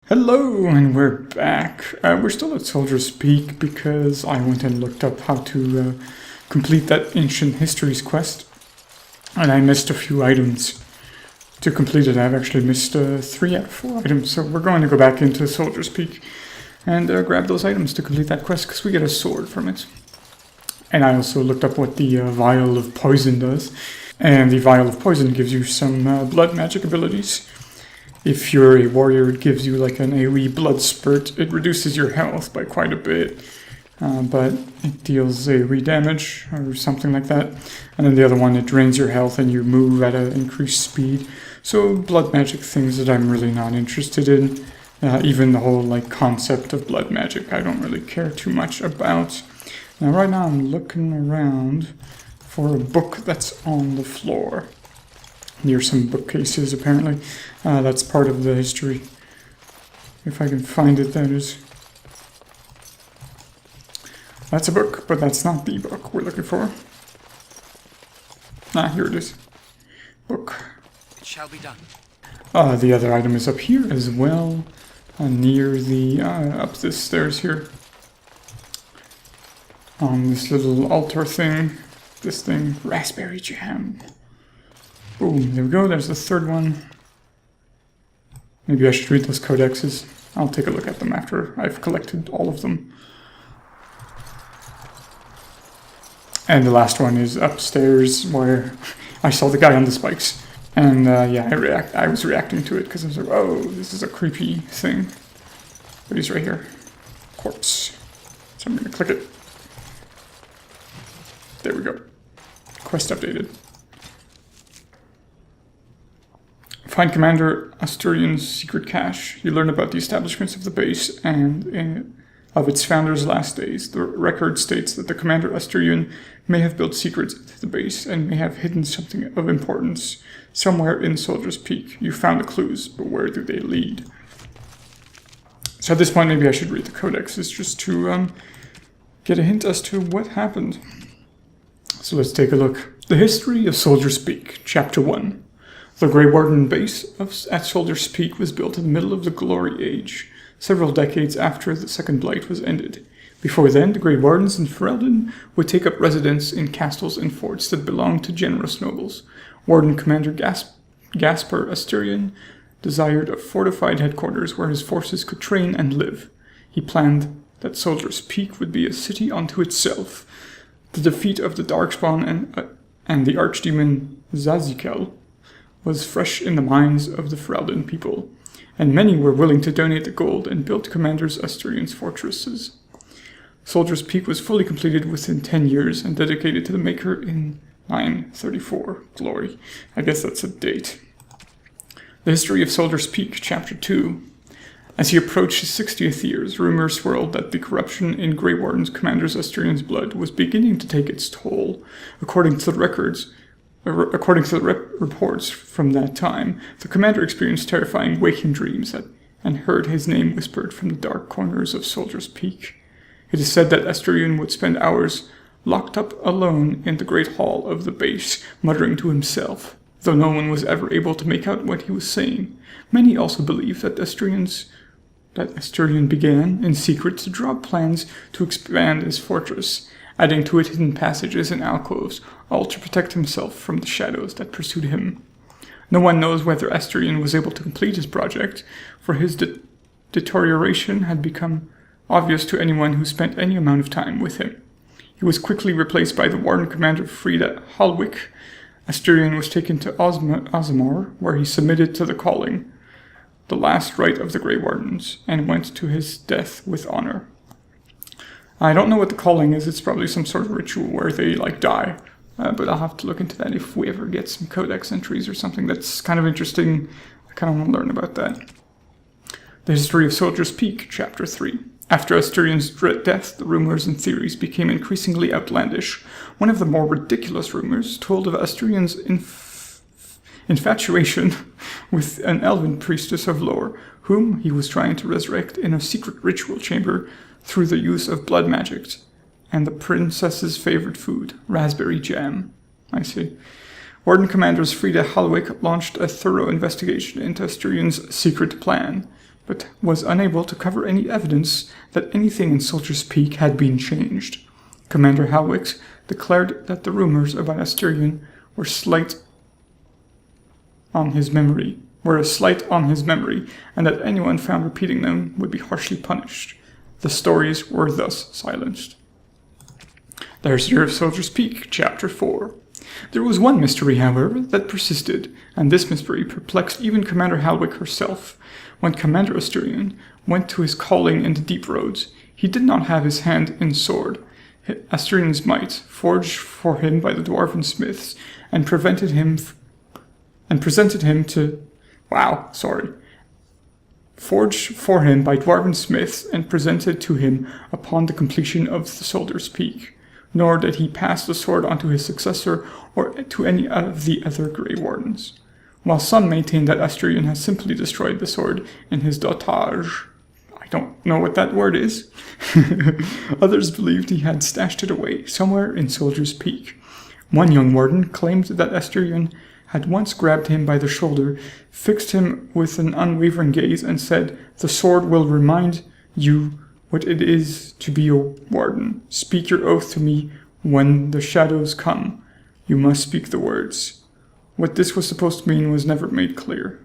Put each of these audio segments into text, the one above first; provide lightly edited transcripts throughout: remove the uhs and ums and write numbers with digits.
Hello, and we're back. We're still at Soldier's Peak because I went and looked up how to complete that Ancient Histories quest, and I missed a few items to complete it. I've actually missed 3 out of 4 items, so we're going to go back into Soldier's Peak and grab those items to complete that quest because we get a sword from it. And I also looked up what the Vial of Poison does, and the Vial of Poison gives you some blood magic abilities. If you're a warrior, it gives you like an AoE blood spurt. It reduces your health by quite a bit, but it deals AoE damage or something like that. And then the other one, it drains your health and you move at an increased speed. So blood magic things that I'm really not interested in. Even the whole like concept of blood magic, I don't really care too much about. Now right now I'm looking around for a book that's on the floor. Near some bookcases, apparently. That's part of the history. If I can find it, that is. That's a book, but that's not the book we're looking for. Here it is. Book. It shall be done. The other item is up here as well, near the, up this stairs here. On this little altar thing. This thing, raspberry jam. Boom, there we go, there's the third one. Maybe I should read those codexes. I'll take a look at them after I've collected all of them. And the last one is upstairs where I saw the guy on the spikes. And yeah, I was reacting to it because I was like, oh, this is a creepy thing. But he's right here. Corpse. So I'm going to click it. There we go. Quest updated. Find Commander Asturian's secret cache. You learn about the establishments of the base and of its founder's last days. The record states that the Commander Asturian may have built secrets into the base and may have hidden something of importance somewhere in Soldier's Peak. You found the clues, but where do they lead? So at this point, maybe I should read the codexes just to get a hint as to what happened. So let's take a look. The History of Soldier's Peak, Chapter 1. The Grey Warden base at Soldier's Peak was built in the middle of the Glory Age, several decades after the Second Blight was ended. Before then, the Grey Wardens in Ferelden would take up residence in castles and forts that belonged to generous nobles. Warden Commander Gaspar Asturian desired a fortified headquarters where his forces could train and live. He planned that Soldier's Peak would be a city unto itself. The defeat of the Darkspawn and the Archdemon Zazikel was fresh in the minds of the Ferelden people, and many were willing to donate the gold and build Commanders Asturian's fortresses. Soldier's Peak was fully completed within 10 years and dedicated to the Maker in 934. Glory. I guess that's a date. The History of Soldier's Peak, Chapter 2. As he approached his 60th years, rumors swirled that the corruption in Grey Warden's Commander's Asturian's blood was beginning to take its toll. According to the reports from that time, the commander experienced terrifying waking dreams and heard his name whispered from the dark corners of Soldier's Peak. It is said that Asturian would spend hours locked up alone in the great hall of the base, muttering to himself, though no one was ever able to make out what he was saying. Many also believe that Asturian began, in secret, to draw up plans to expand his fortress, adding to it hidden passages and alcoves, all to protect himself from the shadows that pursued him. No one knows whether Asturian was able to complete his project, for his deterioration had become obvious to anyone who spent any amount of time with him. He was quickly replaced by the Warden Commander Frida Halwick. Asturian was taken to Ozamor, where he submitted to the calling, the last rite of the Grey Wardens, and went to his death with honor. I don't know what the calling is. It's probably some sort of ritual where they, like, die. But I'll have to look into that if we ever get some codex entries or something that's kind of interesting. I kind of want to learn about that. The History of Soldier's Peak, Chapter 3. After Asturian's death, the rumors and theories became increasingly outlandish. One of the more ridiculous rumors told of Asturian's infatuation with an elven priestess of lore, whom he was trying to resurrect in a secret ritual chamber through the use of blood magic, and the princess's favorite food, raspberry jam. I see. Warden Commanders Frida Halwick launched a thorough investigation into Asturian's secret plan. but was unable to cover any evidence that anything in Soldier's Peak had been changed. Commander Halwix declared that the rumors about Asterion were a slight on his memory, and that anyone found repeating them would be harshly punished. The stories were thus silenced. The Herseer of Soldier's Peak, Chapter 4. There was one mystery, however, that persisted, and this mystery perplexed even Commander Halwick herself. When Commander Asterion went to his calling in the deep roads, he did not have his hand in sword. Asterion's might, forged for him by the dwarven smiths, forged for him by dwarven smiths and presented to him upon the completion of the Soldier's Peak. Nor did he pass the sword on to his successor or to any of the other Grey Wardens. While some maintain that Asterion has simply destroyed the sword in his dotage, I don't know what that word is, others believed he had stashed it away somewhere in Soldier's Peak. One young warden claimed that Asterion had once grabbed him by the shoulder, fixed him with an unwavering gaze, and said, "The sword will remind you what it is to be a warden. Speak your oath to me when the shadows come. You must speak the words." What this was supposed to mean was never made clear.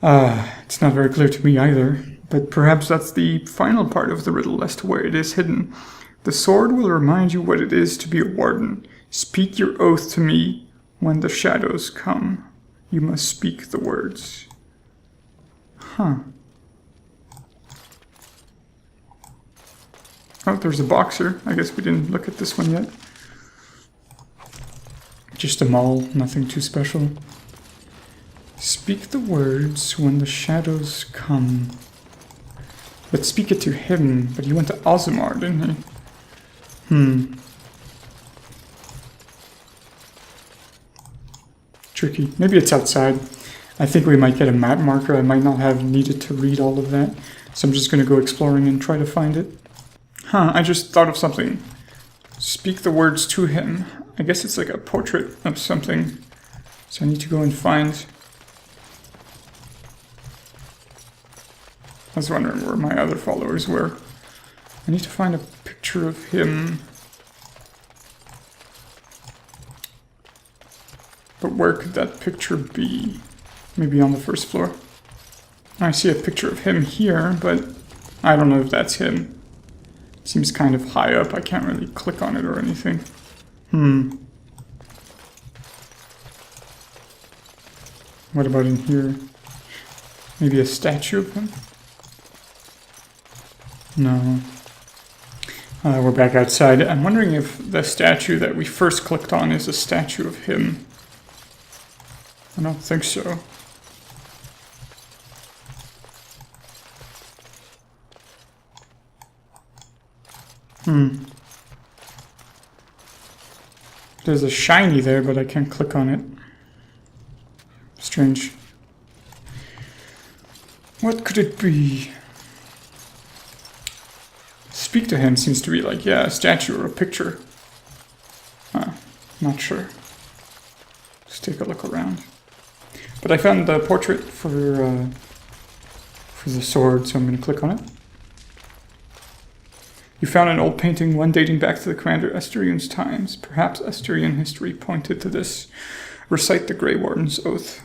It's not very clear to me either, but perhaps that's the final part of the riddle as to where it is hidden. The sword will remind you what it is to be a warden. Speak your oath to me when the shadows come. You must speak the words. Huh. Oh, there's a boxer. I guess we didn't look at this one yet. Just a maul, nothing too special. Speak the words when the shadows come. But speak it to him, but he went to Ozimar, didn't he? Tricky. Maybe it's outside. I think we might get a map marker. I might not have needed to read all of that. So I'm just going to go exploring and try to find it. I just thought of something. Speak the words to him. I guess it's like a portrait of something. So I need to go and find... I was wondering where my other followers were. I need to find a picture of him. But where could that picture be? Maybe on the first floor. I see a picture of him here, but I don't know if that's him. Seems kind of high up. I can't really click on it or anything. What about in here? Maybe a statue of him? No. We're back outside. I'm wondering if the statue that we first clicked on is a statue of him. I don't think so. There's a shiny there, but I can't click on it. Strange. What could it be? Speak to him seems to be like, yeah, a statue or a picture. Not sure. Let's take a look around. But I found the portrait for the sword, so I'm going to click on it. You found an old painting, one dating back to the Commander Asterion's times. Perhaps Asterion history pointed to this. Recite the Grey Warden's oath.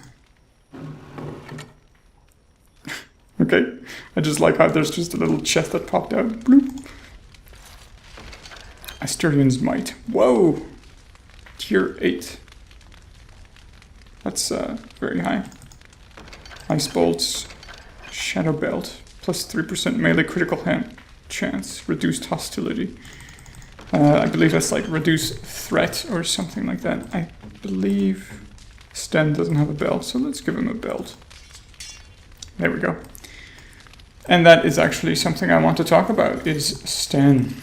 Okay, I just like how there's just a little chest that popped out. Bloop. Asterion's might. Whoa! Tier 8. That's very high. Ice bolts. Shadow belt. Plus 3% melee critical chance. Reduced hostility. I believe that's like reduced threat or something like that. I believe Sten doesn't have a belt, so let's give him a belt. There we go. And that is actually something I want to talk about, is Sten.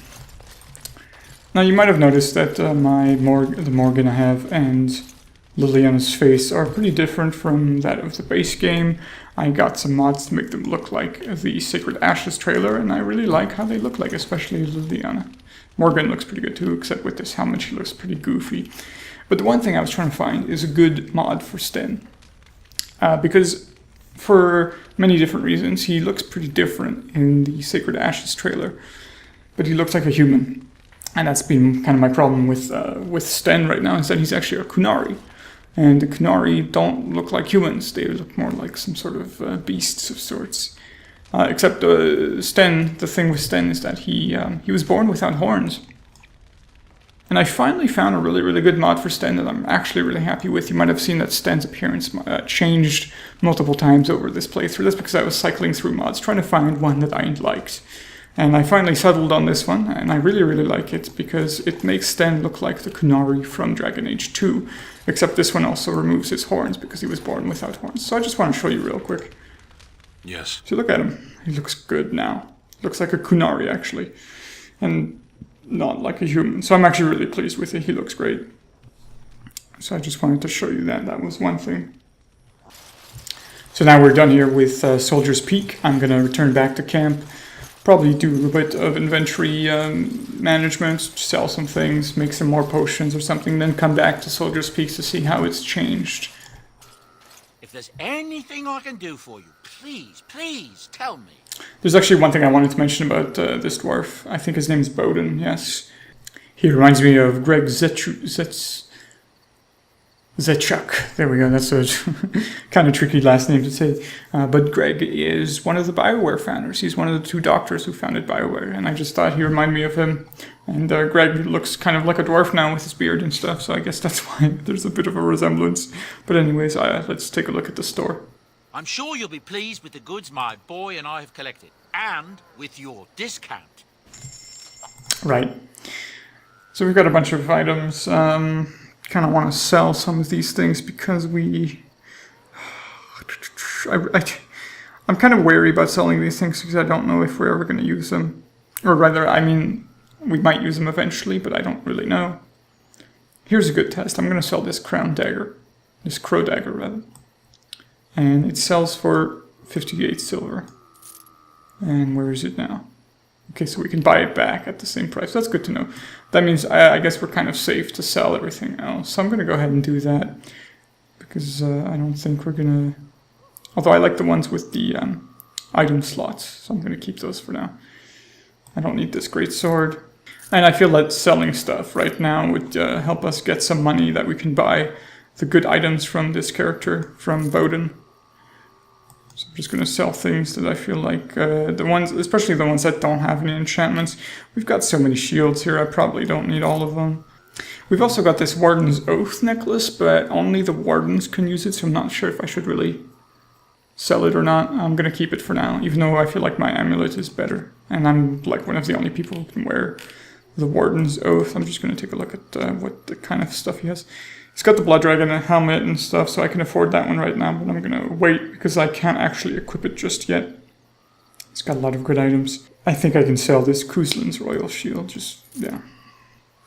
Now you might have noticed that the Morgan I have and Liliana's face are pretty different from that of the base game. I got some mods to make them look like the Sacred Ashes trailer, and I really like how they look like, especially Liliana. Morgan looks pretty good too, except with this helmet she looks pretty goofy. But the one thing I was trying to find is a good mod for Sten. Because for many different reasons. He looks pretty different in the Sacred Ashes trailer, but he looks like a human. And that's been kind of my problem with Sten right now, is that he's actually a Kunari. And the Kunari don't look like humans. They look more like some sort of beasts of sorts. Except Sten, the thing with Sten is that he was born without horns. And I finally found a really, really good mod for Sten that I'm actually really happy with. You might have seen that Sten's appearance changed multiple times over this playthrough. That's because I was cycling through mods, trying to find one that I liked. And I finally settled on this one, and I really, really like it because it makes Sten look like the Kunari from Dragon Age 2. Except this one also removes his horns because he was born without horns. So I just want to show you real quick. Yes. So look at him. He looks good now. Looks like a Kunari, actually. And not like a human. So I'm actually really pleased with it. He looks great. So I just wanted to show you that. That was one thing. So now we're done here with Soldier's Peak. I'm going to return back to camp. Probably do a bit of inventory management, sell some things, make some more potions or something, then come back to Soldier's Peak to see how it's changed. If there's anything I can do for you, please tell me. There's actually one thing I wanted to mention about this dwarf. I think his name's Bowden, yes. He reminds me of Greg Zechuk. There we go, that's a kind of tricky last name to say. But Greg is one of the BioWare founders. He's one of the two doctors who founded BioWare, and I just thought he reminded me of him. And Greg looks kind of like a dwarf now with his beard and stuff, so I guess that's why there's a bit of a resemblance. But anyways, let's take a look at the store. I'm sure you'll be pleased with the goods my boy and I have collected, and with your discount. Right. So we've got a bunch of items. Kind of want to sell some of these things because I'm kind of wary about selling these things because I don't know if we're ever going to use them. Or rather, I mean, we might use them eventually, but I don't really know. Here's a good test. I'm going to sell this crown dagger. This crow dagger, rather. And it sells for 58 silver. And where is it now? Okay, so we can buy it back at the same price. That's good to know. That means I guess we're kind of safe to sell everything else. So I'm going to go ahead and do that. Because I don't think we're going to... Although I like the ones with the item slots. So I'm going to keep those for now. I don't need this great sword. And I feel that selling stuff right now would help us get some money that we can buy the good items from this character, from Bowden. So I'm just going to sell things that I feel like, the ones, especially the ones that don't have any enchantments. We've got so many shields here, I probably don't need all of them. We've also got this Warden's Oath necklace, but only the Wardens can use it, so I'm not sure if I should really sell it or not. I'm going to keep it for now, even though I feel like my amulet is better. And I'm like one of the only people who can wear the Warden's Oath. I'm just going to take a look at what the kind of stuff he has. He's got the Blood Dragon and helmet and stuff, so I can afford that one right now, but I'm going to wait because I can't actually equip it just yet. It's got a lot of good items. I think I can sell this Kuzlin's Royal Shield, just, yeah,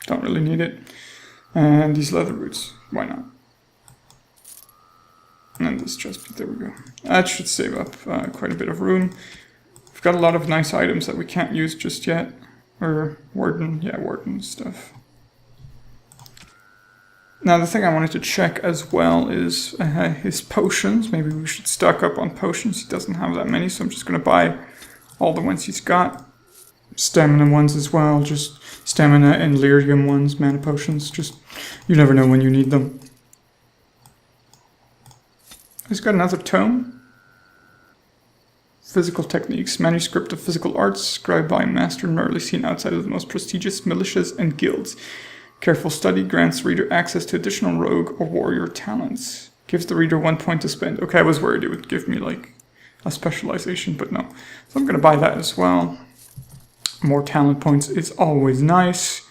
don't really need it. And these leather boots, why not? And this chest plate, there we go. That should save up quite a bit of room. We've got a lot of nice items that we can't use just yet. Or Warden stuff. Now the thing I wanted to check as well is his potions. Maybe we should stock up on potions. He doesn't have that many, so I'm just going to buy all the ones he's got. Stamina ones as well, just stamina and lyrium ones, mana potions. Just, you never know when you need them. He's got another tome. Physical Techniques, Manuscript of Physical Arts, scribed by a master rarely seen outside of the most prestigious militias and guilds. Careful study grants reader access to additional rogue or warrior talents. Gives the reader 1 point to spend. Okay, I was worried it would give me like a specialization, but no. So I'm going to buy that as well. More talent points is always nice.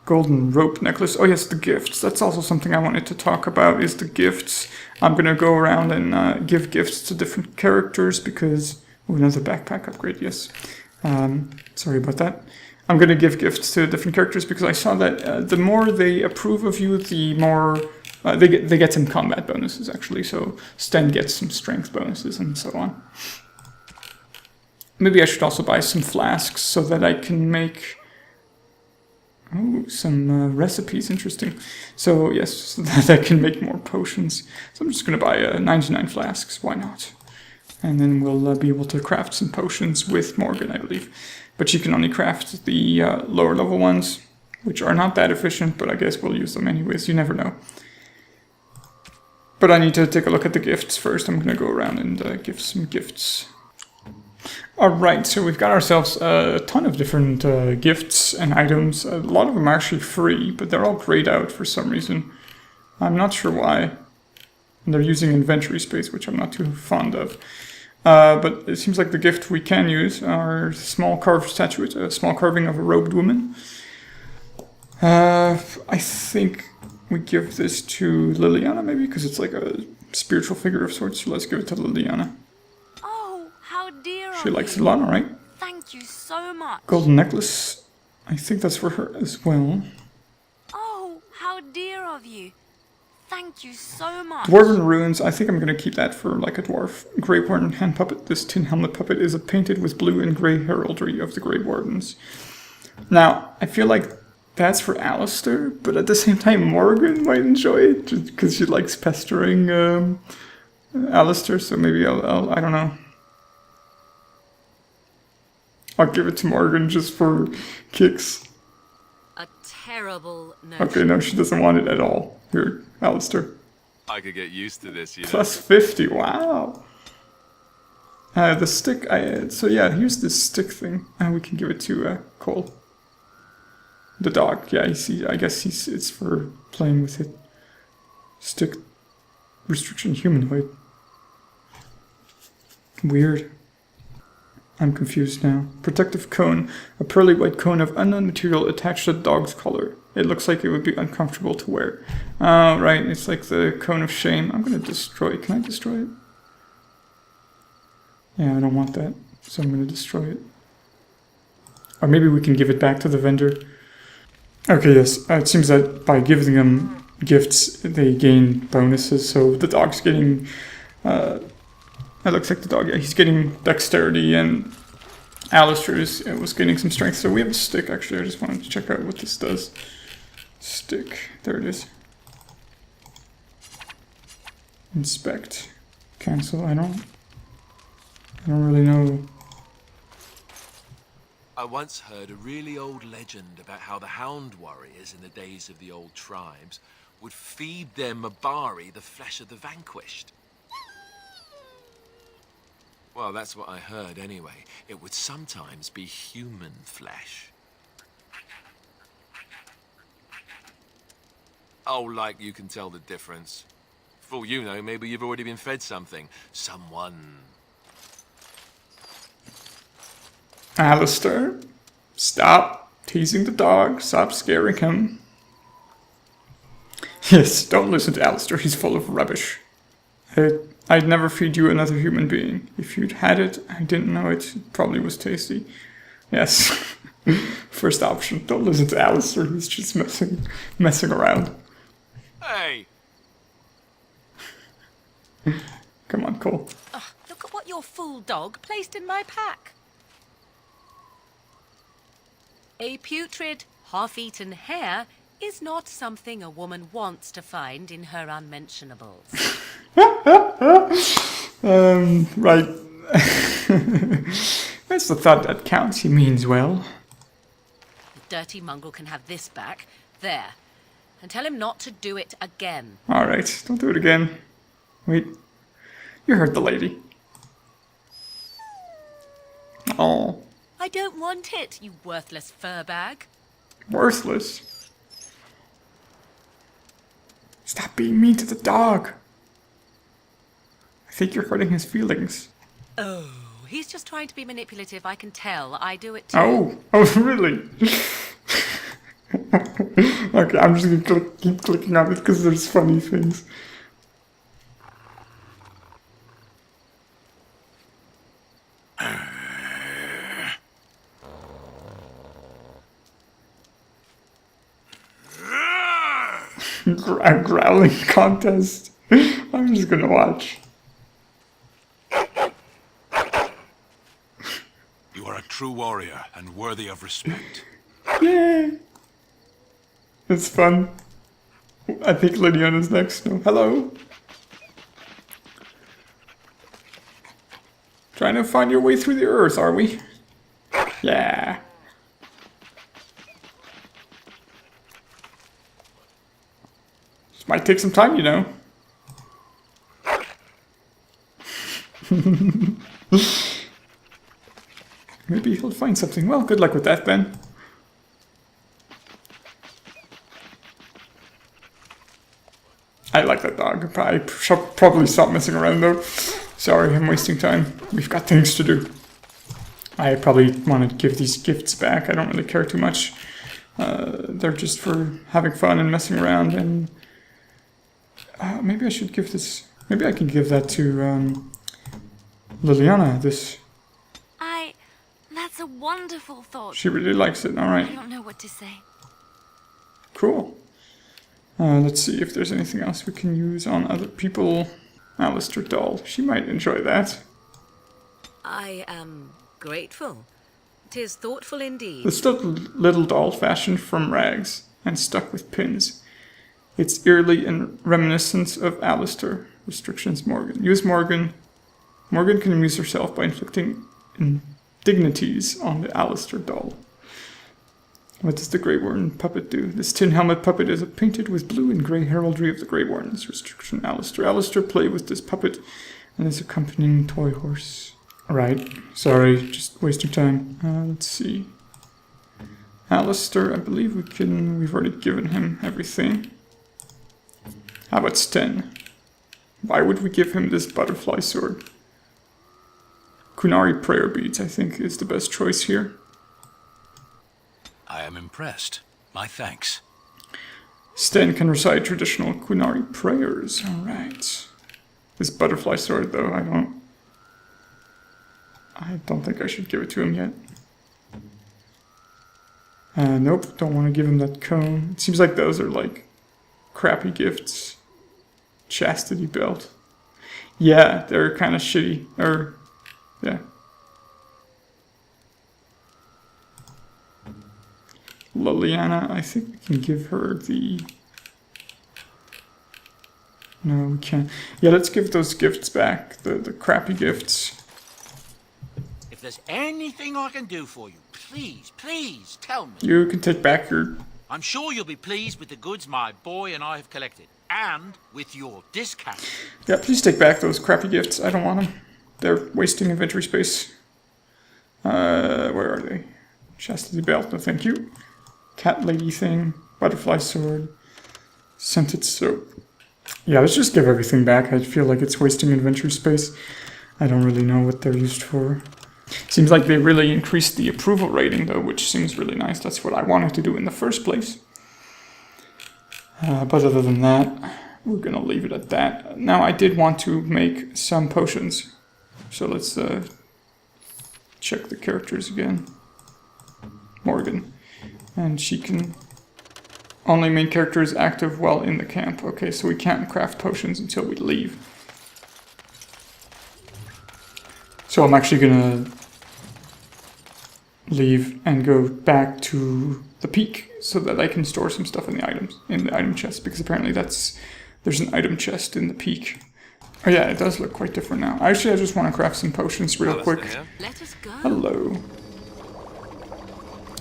Golden rope necklace. Oh yes, the gifts. That's also something I wanted to talk about, is the gifts. I'm going to go around and give gifts to different characters because... Oh, another backpack upgrade, yes. Sorry about that. I'm going to give gifts to different characters because I saw that the more they approve of you, the more... they get some combat bonuses, actually. So Sten gets some strength bonuses and so on. Maybe I should also buy some flasks so that I can make... Oh, some recipes, interesting. So yes, so that I can make more potions. So I'm just going to buy 99 flasks, why not? And then we'll be able to craft some potions with Morgan, I believe. But she can only craft the lower level ones, which are not that efficient, but I guess we'll use them anyways, you never know. But I need to take a look at the gifts first. I'm going to go around and give some gifts. Alright, so we've got ourselves a ton of different gifts and items. A lot of them are actually free, but they're all grayed out for some reason. I'm not sure why. And they're using inventory space, which I'm not too fond of. But it seems like the gift we can use are a small carved statuette, a small carving of a robed woman. I think we give this to Liliana, maybe, because it's like a spiritual figure of sorts. So let's give it to Liliana. Oh, how dear She of likes you. it a lot, alright. Thank you so much. Golden necklace. I think that's for her as well. Oh, how dear of you. Thank you so much. Dwarven runes. I think I'm going to keep that for like a dwarf. Grey Warden hand puppet. This tin helmet puppet is painted with blue and grey heraldry of the Grey Wardens. Now, I feel like that's for Alistair, but at the same time Morgan might enjoy it just because she likes pestering Alistair, so maybe I don't know. I'll give it to Morgan just for kicks. A terrible notion. Okay, no, she doesn't want it at all. Here, Alistair. I could get used to this, you know. Plus 50, wow. The stick, so yeah, here's this stick thing. We can give it to Cole. The dog, yeah, I guess it's for playing with it. Stick restriction humanoid. Weird. I'm confused now. Protective cone. A pearly white cone of unknown material attached to the dog's collar. It looks like it would be uncomfortable to wear. Oh, right, it's like the cone of shame. I'm gonna destroy it. Can I destroy it? Yeah, I don't want that, so I'm gonna destroy it. Or maybe we can give it back to the vendor. Okay, yes, it seems that by giving them gifts, they gain bonuses, so the dog's getting... it looks like the dog, yeah, he's getting dexterity, and Alistair was getting some strength. So we have a stick, actually. I just wanted to check out what this does. Stick. There it is. Inspect. Cancel. I don't really know. I once heard a really old legend about how the hound warriors in the days of the old tribes would feed their Mabari the flesh of the vanquished. Well, that's what I heard anyway. It would sometimes be human flesh. Oh, like you can tell the difference. For all you know, maybe you've already been fed something. Someone. Alistair, stop teasing the dog. Stop scaring him. Yes, don't listen to Alistair. He's full of rubbish. I'd never feed you another human being. If you'd had it, I didn't know it probably was tasty. Yes. First option. Don't listen to Alistair. He's just messing around. Hey! Come on, Cole. Ugh, look at what your fool dog placed in my pack. A putrid, half-eaten hare is not something a woman wants to find in her unmentionables. Right. That's the thought that counts. He means well. The dirty mongrel can have this back. There. And tell him not to do it again. Alright, don't do it again. Wait. You heard the lady. Oh. I don't want it, you worthless fur bag. Worthless. Stop being mean to the dog. I think you're hurting his feelings. Oh, he's just trying to be manipulative, I can tell. I do it too. Oh, really? Okay, I'm just gonna keep clicking on it because there's funny things. A growling contest. I'm just gonna watch. You are a true warrior and worthy of respect. Yay! It's fun. I think Liliana's next. No, hello. Trying to find your way through the earth, are we? Yeah. This might take some time, you know. Maybe he'll find something. Well, good luck with that then. I like that dog. I should probably stop messing around though. Sorry, I'm wasting time. We've got things to do. I probably want to give these gifts back. I don't really care too much. They're just for having fun and messing around. And maybe I should give this. Maybe I can give that to Liliana. This. That's a wonderful thought. She really likes it. All right. I don't know what to say. Cool. Let's see if there's anything else we can use on other people. Alistair doll. She might enjoy that. I am grateful. 'Tis thoughtful indeed. This little doll fashioned from rags and stuck with pins. It's eerily in reminiscence of Alistair. Restrictions Morgan. Use Morgan. Morgan can amuse herself by inflicting indignities on the Alistair doll. What does the Grey Warden puppet do? This tin helmet puppet is painted with blue and grey heraldry of the Grey Wardens. Restriction Alistair. Alistair play with this puppet and his accompanying toy horse. Right. Sorry, just wasting time. Let's see. Alistair, I believe we've already given him everything. How about Sten? Why would we give him this butterfly sword? Kunari prayer beads, I think, is the best choice here. I am impressed. My thanks. Sten can recite traditional Kunari prayers. Alright. This butterfly sword, though, I don't think I should give it to him yet. Nope, don't want to give him that cone. It seems like those are like crappy gifts. Chastity belt. Yeah, they're kind of shitty. Yeah. Liliana, I think we can give her the... No, we can't. Yeah, let's give those gifts back. The crappy gifts. If there's anything I can do for you, please tell me. You can take back your... I'm sure you'll be pleased with the goods my boy and I have collected. And with your discount. Yeah, please take back those crappy gifts. I don't want them. They're wasting inventory space. Where are they? Chastity belt, no thank you. Cat lady thing. Butterfly sword. Scented soap. Yeah, let's just give everything back. I feel like it's wasting inventory space. I don't really know what they're used for. Seems like they really increased the approval rating though, which seems really nice. That's what I wanted to do in the first place. But other than that, we're gonna leave it at that. Now I did want to make some potions. So let's check the characters again. Morgan. And she can... Only main character is active while in the camp. Okay, so we can't craft potions until we leave. So I'm actually gonna leave and go back to the peak so that I can store some stuff in the items, in the item chest, because apparently there's an item chest in the peak. Oh yeah, it does look quite different now. Actually, I just want to craft some potions real quick. Let us go. Hello.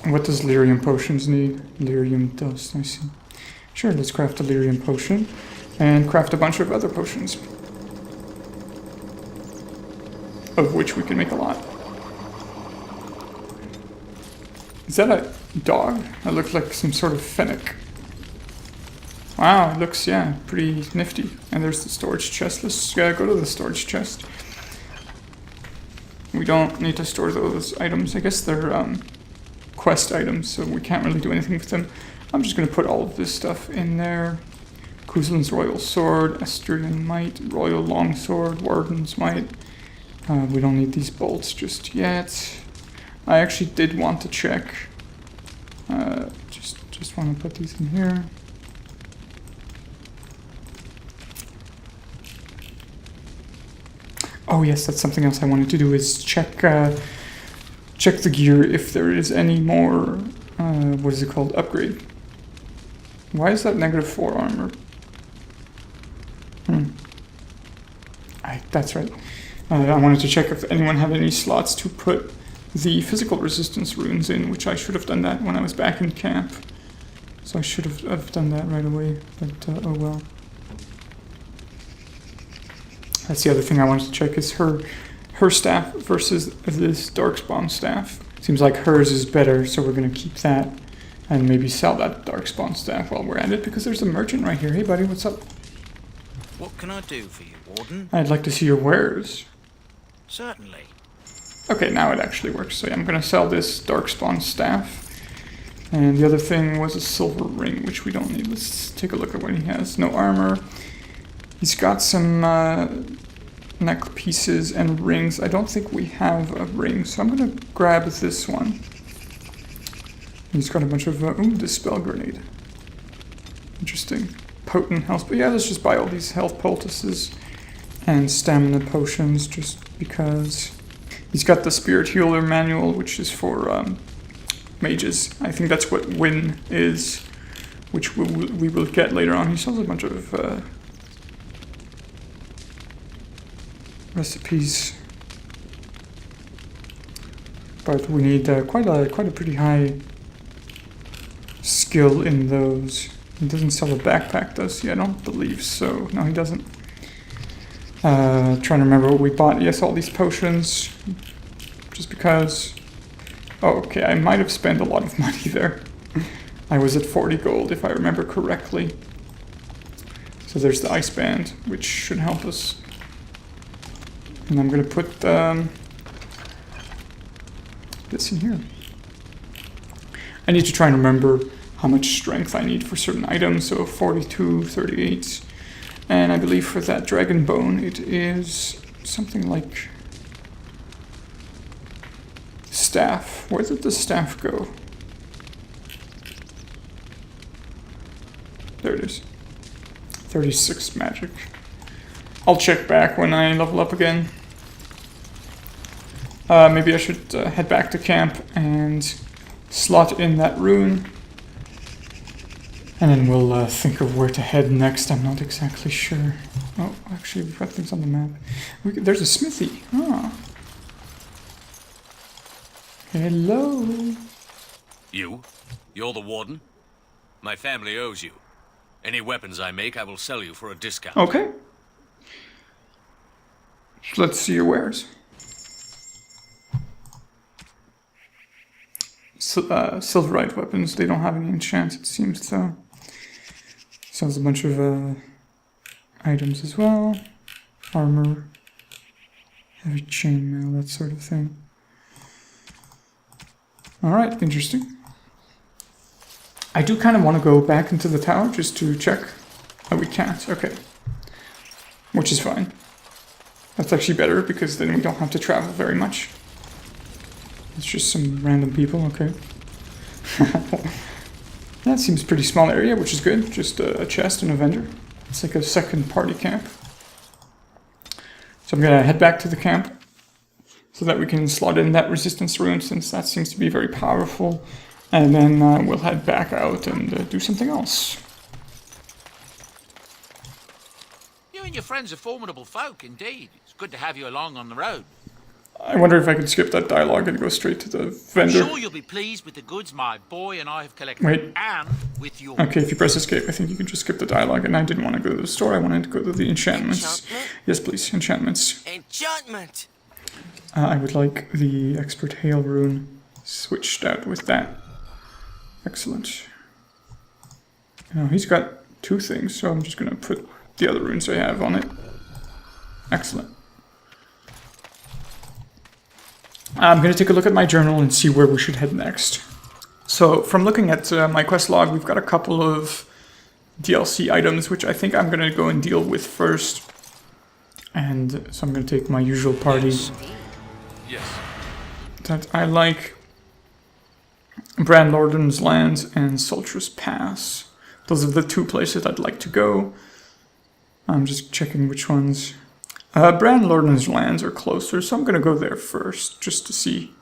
What does lyrium potions need? Lyrium dust, I see. Sure, let's craft a lyrium potion and craft a bunch of other potions. Of which we can make a lot. Is that a dog? That looks like some sort of fennec. Wow, it looks, yeah, pretty nifty. And there's the storage chest. Let's go to the storage chest. We don't need to store those items. I guess they're quest items, so we can't really do anything with them. I'm just going to put all of this stuff in there. Kuzlin's Royal Sword, Asturian Might, Royal Longsword, Warden's Might. We don't need these bolts just yet. I actually did want to check. Just want to put these in here. Oh yes, that's something else I wanted to do is check the gear if there is any more, what is it called, upgrade. Why is that -4 armor? That's right. I wanted to check if anyone had any slots to put the physical resistance runes in, which I should have done that when I was back in camp. So I should have done that right away, but oh well. That's the other thing I wanted to check, is her staff versus this Darkspawn staff. Seems like hers is better, so we're going to keep that and maybe sell that Darkspawn staff while we're at it, because there's a merchant right here. Hey buddy, what's up? What can I do for you, Warden? I'd like to see your wares. Certainly. Okay, now it actually works. So yeah, I'm going to sell this Darkspawn staff. And the other thing was a silver ring, which we don't need. Let's take a look at what he has. No armor. He's got some neck pieces and rings. I don't think we have a ring, so I'm going to grab this one. He's got a bunch of... Dispel Grenade. Interesting. Potent health. But yeah, let's just buy all these health poultices and stamina potions, just because. He's got the Spirit Healer Manual, which is for mages. I think that's what Win is, which we will get later on. He sells a bunch of recipes, but we need quite a pretty high skill in those. He doesn't sell a backpack, does he? I don't believe so. No, he doesn't. Trying to remember what we bought. Yes, all these potions, just because. Oh, okay, I might have spent a lot of money there. I was at 40 gold, if I remember correctly. So there's the ice band, which should help us. And I'm going to put this in here. I need to try and remember how much strength I need for certain items. So 42, 38. And I believe for that dragon bone, it is something like... staff. Where did the staff go? There it is. 36 magic. I'll check back when I level up again. Maybe I should head back to camp and slot in that rune. And then we'll think of where to head next. I'm not exactly sure. Oh, actually, we've got things on the map. There's a smithy. Ah. Hello. You? You're the warden? My family owes you. Any weapons I make, I will sell you for a discount. Okay. Let's see your wares. Silverite weapons, they don't have any enchants, it seems, so. Sells a bunch of items as well. Armor, heavy chainmail, that sort of thing. Alright, interesting. I do kind of want to go back into the tower just to check. Oh, we can't, okay. Which is fine. That's actually better, because then we don't have to travel very much. It's just some random people, okay. That seems a pretty small area, which is good. Just a chest and a vendor. It's like a second party camp. So I'm gonna head back to the camp so that we can slot in that resistance rune, since that seems to be very powerful. And then we'll head back out and do something else. You and your friends are formidable folk, indeed. It's good to have you along on the road. I wonder if I could skip that dialogue and go straight to the vendor. I'm sure you'll be pleased with the goods my boy and I have collected. Wait. And with your... Okay, if you press escape, I think you can just skip the dialogue. And I didn't want to go to the store, I wanted to go to the enchantments. Enchantment? Yes, please, enchantments. Enchantment! I would like the expert hail rune switched out with that. Excellent. Now he's got two things, so I'm just going to put the other runes I have on it. Excellent. I'm going to take a look at my journal and see where we should head next. So from looking at my quest log, we've got a couple of DLC items, which I think I'm going to go and deal with first. And so I'm going to take my usual party. Yes. That I like. Bran Lorden's Lands and Sultrus Pass. Those are the two places I'd like to go. I'm just checking which ones. Bran Lorden's Lands are closer, so I'm going to go there first, just to see